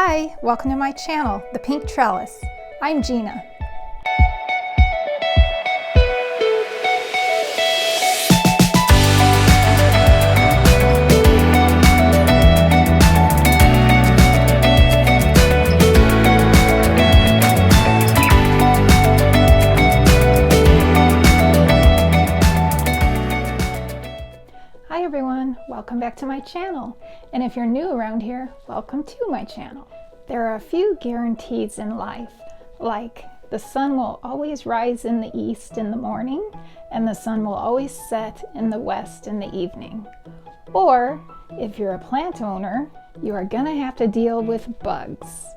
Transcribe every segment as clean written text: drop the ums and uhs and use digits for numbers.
Hi, welcome to my channel, The Pink Trellis. I'm Gina. Hi everyone, welcome back to my channel. And if you're new around here, welcome to my channel. There are a few guarantees in life, like the sun will always rise in the east in the morning and the sun will always set in the west in the evening. Or if you're a plant owner, you are gonna have to deal with bugs.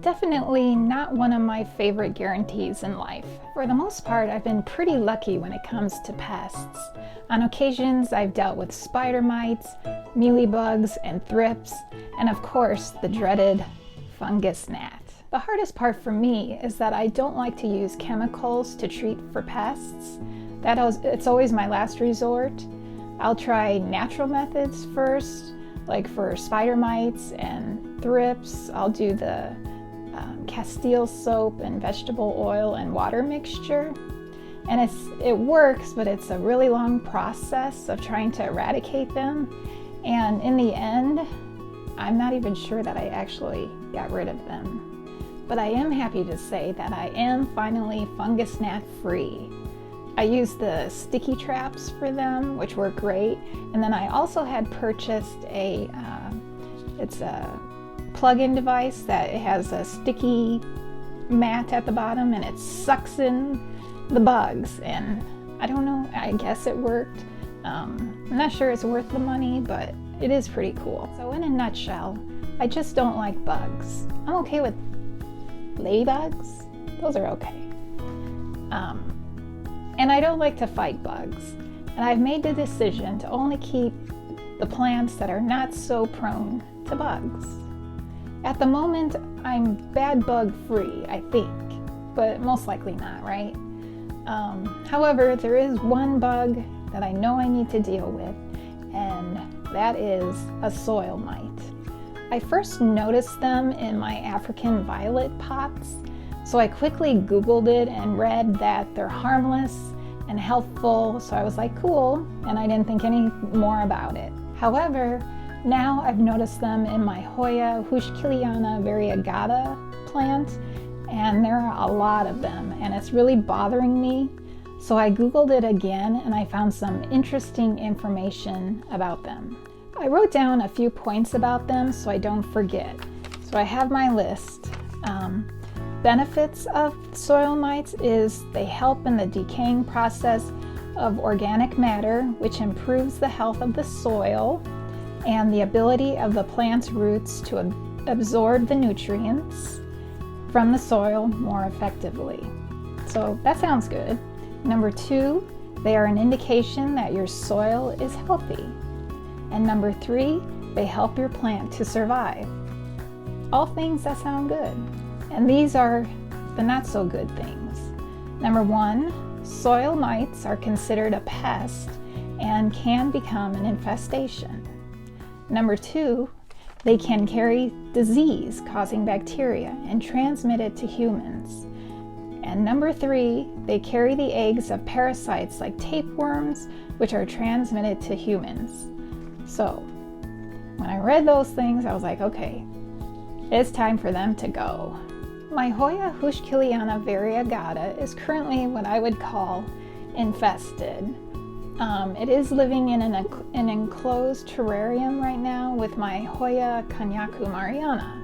Definitely not one of my favorite guarantees in life. For the most part, I've been pretty lucky when it comes to pests. On occasions, I've dealt with spider mites, mealybugs, and thrips, and of course, the dreaded fungus gnat. The hardest part for me is that I don't like to use chemicals to treat for pests. It's always my last resort. I'll try natural methods first, like for spider mites and thrips. I'll do the Castile soap and vegetable oil and water mixture. And it works, but it's a really long process of trying to eradicate them. And in the end, I'm not even sure that I actually got rid of them. But I am happy to say that I am finally fungus gnat free. I used the sticky traps for them, which work great. And then I also had purchased it's a plug-in device that it has a sticky mat at the bottom and it sucks in the bugs. And I don't know, I guess it worked. I'm not sure it's worth the money, but it is pretty cool. So in a nutshell, I just don't like bugs. I'm okay with ladybugs. Those are okay. And I don't like to fight bugs. And I've made the decision to only keep the plants that are not so prone to bugs. At the moment, I'm bad bug free, I think, but most likely not, right? However, there is one bug that I know I need to deal with, and that is a soil mite. I first noticed them in my African violet pots, so I quickly Googled it and read that they're harmless and healthful, so I was like, cool, and I didn't think any more about it. However, now I've noticed them in my Hoya Heuschkeliana Variegata plant, and there are a lot of them, and it's really bothering me. So I Googled it again, and I found some interesting information about them. I wrote down a few points about them so I don't forget. So I have my list. Benefits of soil mites is they help in the decaying process of organic matter, which improves the health of the soil and the ability of the plant's roots to absorb the nutrients from the soil more effectively. So that sounds good. Number 2, they are an indication that your soil is healthy. And number 3, they help your plant to survive. All things that sound good. And these are the not so good things. Number 1, soil mites are considered a pest and can become an infestation. Number 2, they can carry disease causing bacteria and transmit it to humans. And number 3, they carry the eggs of parasites like tapeworms, which are transmitted to humans. So when I read those things, I was like, okay, it's time for them to go. My Hoya Heuschkeliana Variegata is currently what I would call infested. It is living in an enclosed terrarium right now with my Hoya Heuschkeliana Variegata.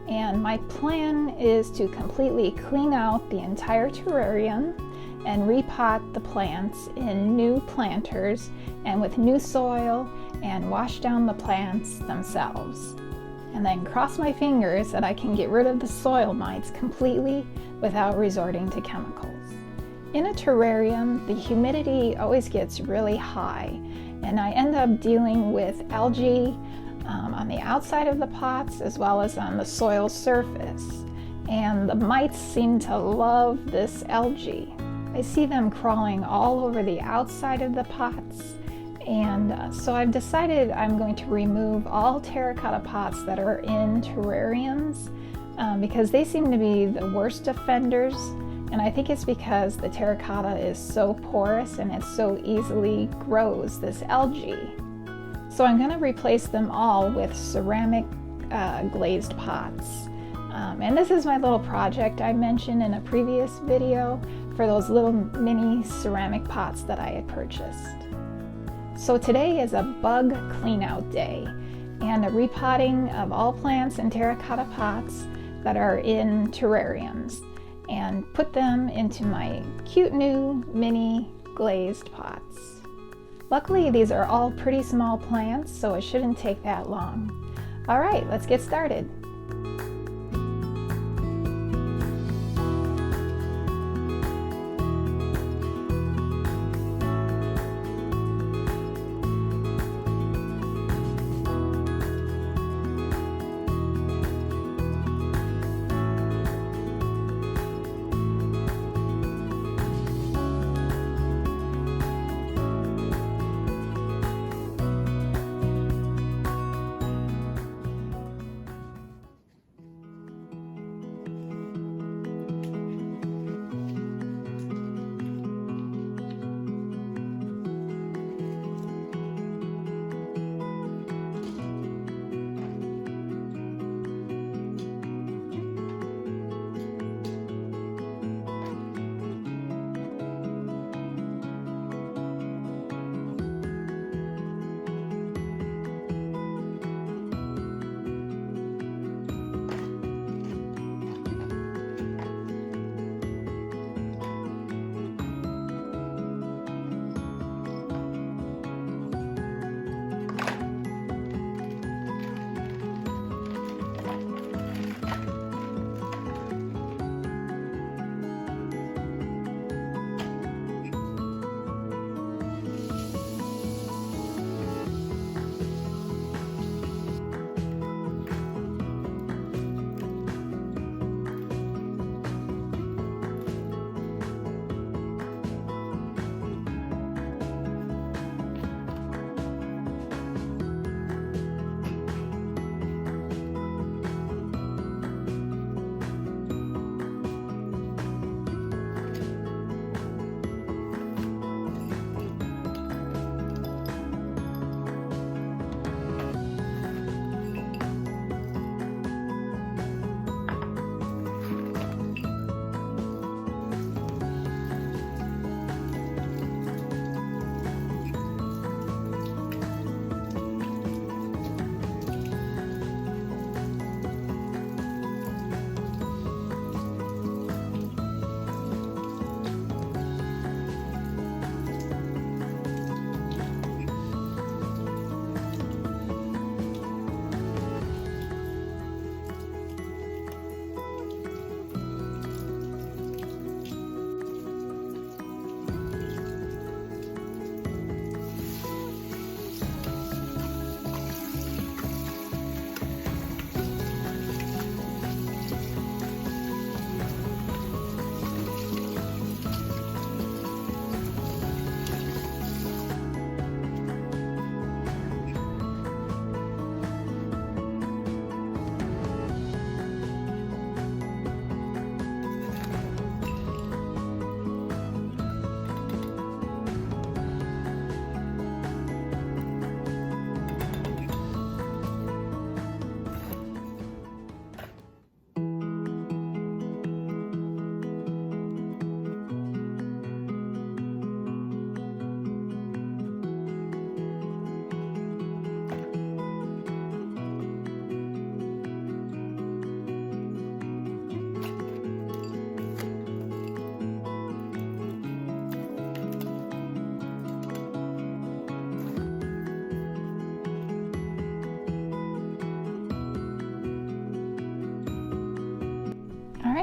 And my plan is to completely clean out the entire terrarium and repot the plants in new planters and with new soil and wash down the plants themselves. And then cross my fingers that I can get rid of the soil mites completely without resorting to chemicals. In a terrarium, the humidity always gets really high, and I end up dealing with algae on the outside of the pots as well as on the soil surface. And the mites seem to love this algae. I see them crawling all over the outside of the pots And so I've decided I'm going to remove all terracotta pots that are in terrariums because they seem to be the worst offenders. And I think it's because the terracotta is so porous and it so easily grows this algae. So I'm going to replace them all with ceramic glazed pots. And this is my little project I mentioned in a previous video for those little mini ceramic pots that I had purchased. So today is a bug clean out day and a repotting of all plants in terracotta pots that are in terrariums, and put them into my cute new mini glazed pots. Luckily, these are all pretty small plants, so it shouldn't take that long. All right, let's get started.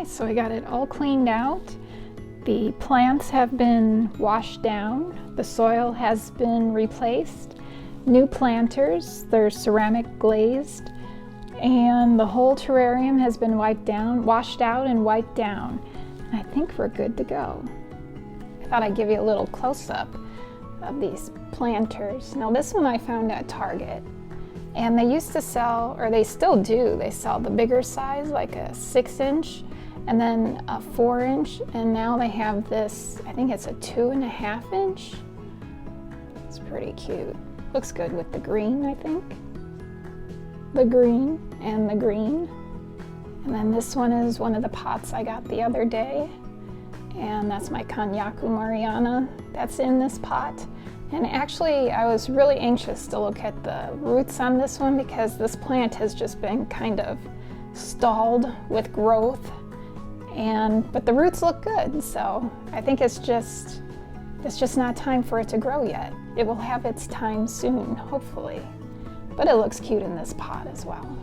right, so I got it all cleaned out. The plants have been washed down. The soil has been replaced. New planters, they're ceramic glazed. And the whole terrarium has been washed out and wiped down. I think we're good to go. I thought I'd give you a little close-up of these planters. Now this one I found at Target, and they used to sell, or they still do, they sell the bigger size, like a 6-inch and then a 4-inch, and now they have this, I think it's a 2.5-inch. It's pretty cute. Looks good with the green, I think. The green and the green. And then this one is one of the pots I got the other day, and that's my Heuschkeliana Variegata that's in this pot. And actually I was really anxious to look at the roots on this one because this plant has just been kind of stalled with growth, but the roots look good, so I think it's just not time for it to grow yet. It will have its time soon, hopefully, but it looks cute in this pot as well.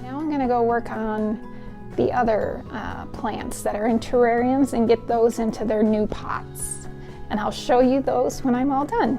Now I'm going to go work on the other plants that are in terrariums and get those into their new pots. And I'll show you those when I'm all done.